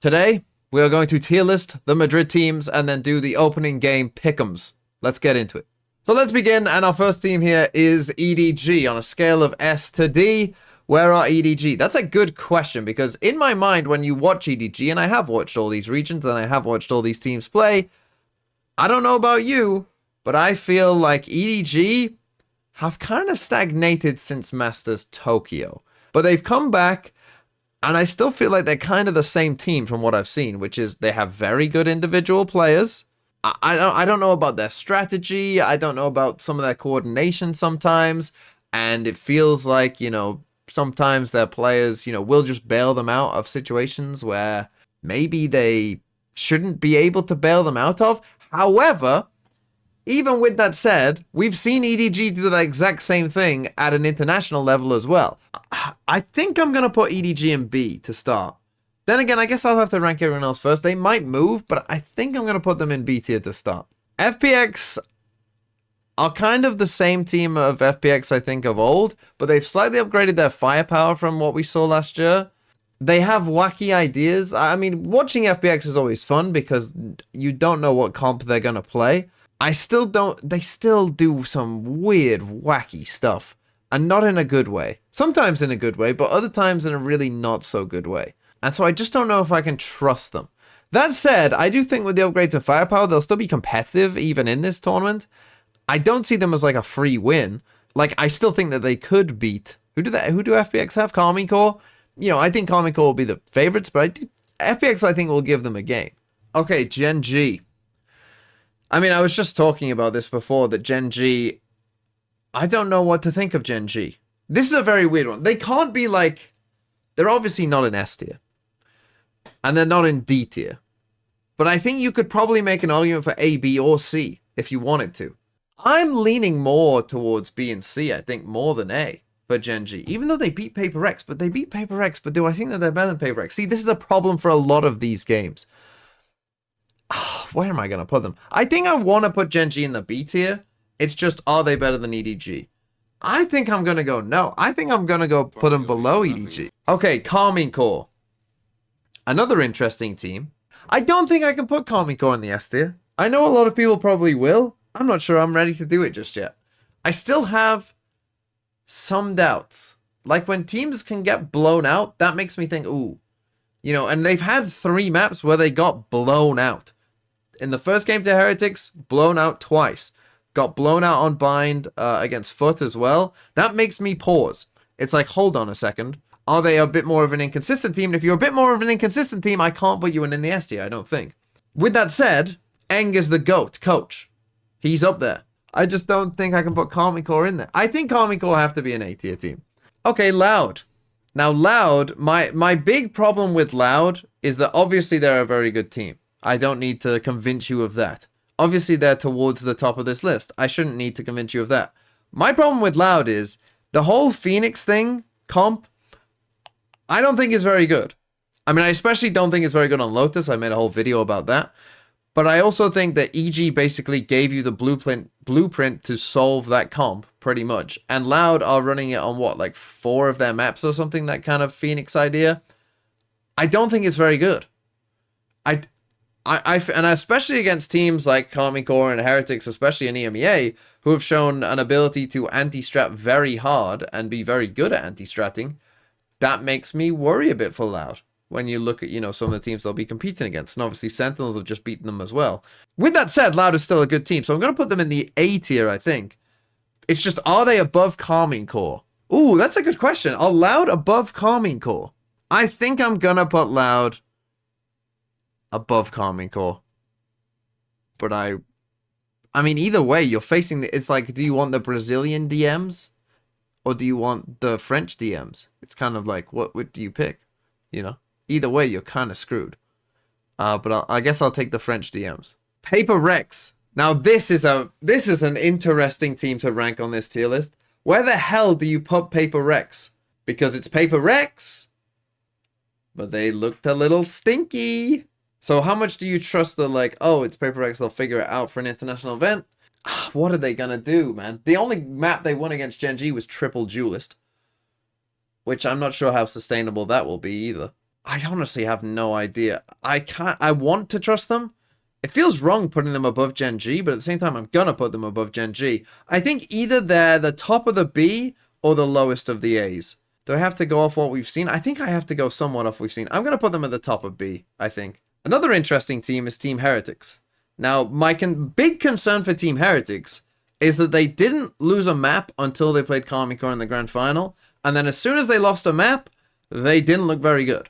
Today, we are going to tier list the Madrid teams and then do the opening game Pickems. Let's get into it. So let's begin, and our first team here is EDG on a scale of S to D. Where are EDG? That's a good question, because in my mind, when you watch EDG, and I have watched all these regions and I have watched all these teams play, I don't know about you, but I feel like EDG have kind of stagnated since Masters Tokyo. But they've come back, and I still feel like they're kind of the same team from what I've seen, which is they have very good individual players. I don't know about their strategy. I don't know about some of their coordination sometimes. And it feels like, sometimes their players, will just bail them out of situations where maybe they shouldn't be able to bail them out of. However, even with that said, we've seen EDG do that exact same thing at an international level as well. I think I'm going to put EDG in B to start. Then again, I guess I'll have to rank everyone else first. They might move, but I think I'm going to put them in B tier to start. FPX are kind of the same team of FPX, I think, of old, but they've slightly upgraded their firepower from what we saw last year. They have wacky ideas. I mean, watching FPX is always fun because you don't know what comp they're going to play. They still do some weird, wacky stuff. And not in a good way. Sometimes in a good way, but other times in a really not so good way. And so I just don't know if I can trust them. That said, I do think with the upgrades of firepower, they'll still be competitive even in this tournament. I don't see them as like a free win. Like, I still think that they could beat... Who do FPX have? Karmine Corps? I think Karmine Corps will be the favorites, but FPX, I think, will give them a game. Okay, GenG. I mean, I was just talking about this before, that GenG... I don't know what to think of GenG. This is a very weird one. They can't be like... They're obviously not in S tier. And they're not in D tier. But I think you could probably make an argument for A, B, or C if you wanted to. I'm leaning more towards B and C, I think, more than A for GenG. Even though they beat Paper Rex, but do I think that they're better than Paper Rex? See, this is a problem for a lot of these games. Where am I going to put them? I think I want to put GenG in the B tier. It's just, are they better than EDG? I think I'm going to go no. I think I'm going to go put them below EDG. Okay, Karmine Corps. Another interesting team. I don't think I can put Karmine Corps in the S tier. I know a lot of people probably will. I'm not sure I'm ready to do it just yet. I still have some doubts. Like when teams can get blown out, that makes me think, ooh. And they've had 3 maps where they got blown out. In the first game to Heretics, blown out twice. Got blown out on Bind against Foot as well. That makes me pause. It's like, hold on a second. Are they a bit more of an inconsistent team? And if you're a bit more of an inconsistent team, I can't put you in the S tier, I don't think. With that said, Eng is the GOAT coach. He's up there. I just don't think I can put Karmine Corps in there. I think Karmine Corps have to be an A tier team. Okay, Loud. Now, Loud, my big problem with Loud is that obviously they're a very good team. I don't need to convince you of that. Obviously, they're towards the top of this list. I shouldn't need to convince you of that. My problem with Loud is the whole Phoenix thing, comp, I don't think is very good. I mean, I especially don't think it's very good on Lotus. I made a whole video about that. But I also think that EG basically gave you the blueprint to solve that comp, pretty much. And Loud are running it on, what, like 4 of their maps or something, that kind of Phoenix idea. I don't think it's very good. And especially against teams like Karmine Corps and Heretics, especially in EMEA, who have shown an ability to anti-strat very hard and be very good at anti-stratting, that makes me worry a bit for Loud when you look at, some of the teams they'll be competing against. And obviously Sentinels have just beaten them as well. With that said, Loud is still a good team, so I'm going to put them in the A tier, I think. It's just, are they above Karmine Corps? Ooh, that's a good question. Are Loud above Karmine Corps? I think I'm going to put Loud above Karmine Corps. But I mean, either way, you're facing it's like, do you want the Brazilian DMs or do you want the French DMs? It's kind of like, what do you pick? Either way, you're kind of screwed. But I guess I'll take the French DMs. Paper Rex. Now this is an interesting team to rank on this tier list. Where the hell do you put Paper Rex? Because it's Paper Rex, but they looked a little stinky. So how much do you trust the, like, oh, it's Paper Rex, they'll figure it out for an international event? What are they going to do, man? The only map they won against GenG was Triple Duelist, which I'm not sure how sustainable that will be either. I honestly have no idea. I want to trust them. It feels wrong putting them above GenG, but at the same time, I'm gonna put them above GenG. I think either they're the top of the B or the lowest of the A's. Do I have to go off what we've seen? I think I have to go somewhat off what we've seen. I'm gonna put them at the top of B, I think. Another interesting team is Team Heretics. Now, my big concern for Team Heretics is that they didn't lose a map until they played Karmine Corps in the grand final, and then as soon as they lost a map, they didn't look very good.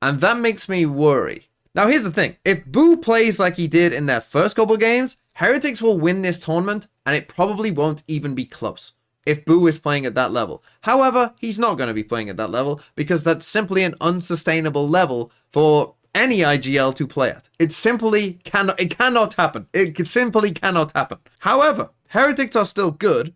And that makes me worry. Now, here's the thing. If Boo plays like he did in their first couple games, Heretics will win this tournament, and it probably won't even be close if Boo is playing at that level. However, he's not going to be playing at that level because that's simply an unsustainable level for any IGL to play at. It simply cannot happen. It simply cannot happen. However, Heretics are still good.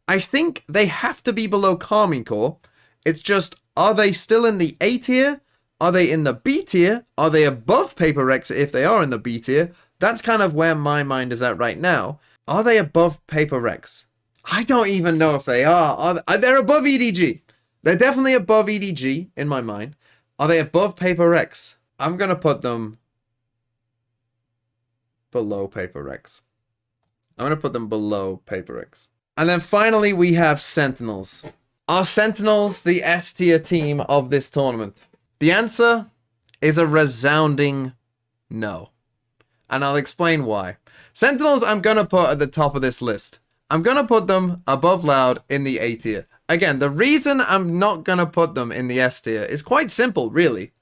I think they have to be below Karmine Corps. It's just, are they still in the A tier? Are they in the B tier? Are they above Paper Rex if they are in the B tier? That's kind of where my mind is at right now. Are they above Paper Rex? I don't even know if they are. They're above EDG. They're definitely above EDG in my mind. Are they above Paper Rex? I'm going to put them below Paper Rex. I'm going to put them below Paper Rex. And then finally we have Sentinels. Are Sentinels the S tier team of this tournament? The answer is a resounding no. And I'll explain why. Sentinels I'm going to put at the top of this list. I'm going to put them above Loud in the A tier. Again, the reason I'm not going to put them in the S tier is quite simple, really.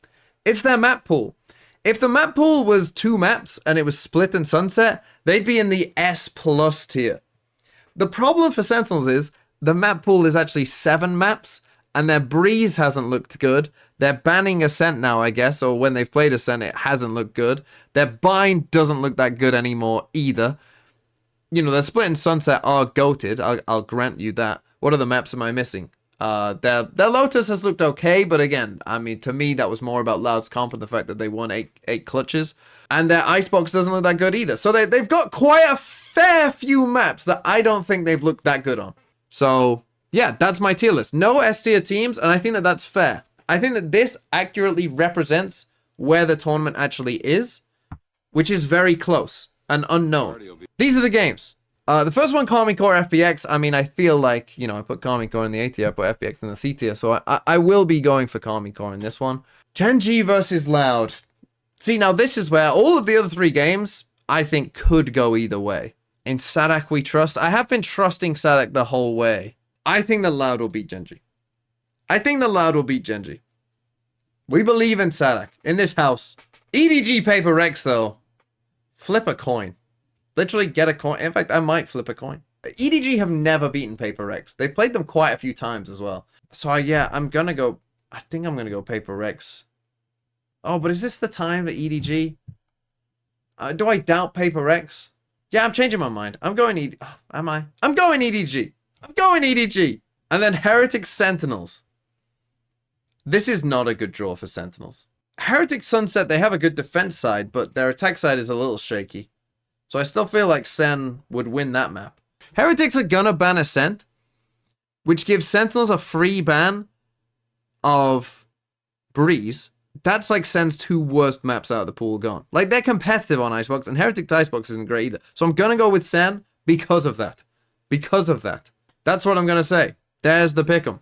It's their map pool. If the map pool was 2 maps and it was Split and Sunset, they'd be in the S plus tier. The problem for Sentinels is the map pool is actually 7 maps and their Breeze hasn't looked good. They're banning Ascent now, I guess, or when they've played Ascent, it hasn't looked good. Their Bind doesn't look that good anymore either. You know, their Split and Sunset are goated, I'll grant you that. What other maps am I missing? Their Lotus has looked okay, but again, I mean, to me, that was more about Loud's comp and the fact that they won 8 clutches. And their Icebox doesn't look that good either. So they've got quite a fair few maps that I don't think they've looked that good on. So, yeah, that's my tier list. No S tier teams, and I think that that's fair. I think that this accurately represents where the tournament actually is, which is very close and unknown. These are the games. The first one, Karmine Corps FPX. I mean, I feel like, you know, I put Karmine Corps in the A tier, I put FPX in the C tier, so I will be going for Karmine Corps in this one. GenG versus Loud. See, now this is where all of the other 3 games, I think, could go either way. In Sadak, we trust. I have been trusting Sadak the whole way. I think the Loud will beat GenG. I think the Loud will beat GenG. We believe in Sadak, in this house. EDG Paper Rex, though. Flip a coin. Literally get a coin. In fact, I might flip a coin. EDG have never beaten Paper Rex. They've played them quite a few times as well. So, yeah, I'm going to go... I think I'm going to go Paper Rex. Oh, but is this the time for EDG? Do I doubt Paper Rex? Yeah, I'm changing my mind. I'm going EDG. Am I? I'm going EDG. I'm going EDG. And then Heretics Sentinels. This is not a good draw for Sentinels. Heretics Sunset, they have a good defense side, but their attack side is a little shaky. So I still feel like Sen would win that map. Heretics are gonna ban Ascent, which gives Sentinels a free ban of Breeze. That's like Sen's 2 worst maps out of the pool gone. Like, they're competitive on Icebox, and Heretics Icebox isn't great either. So I'm gonna go with Sen because of that. Because of that. That's what I'm gonna say. There's the pick'em.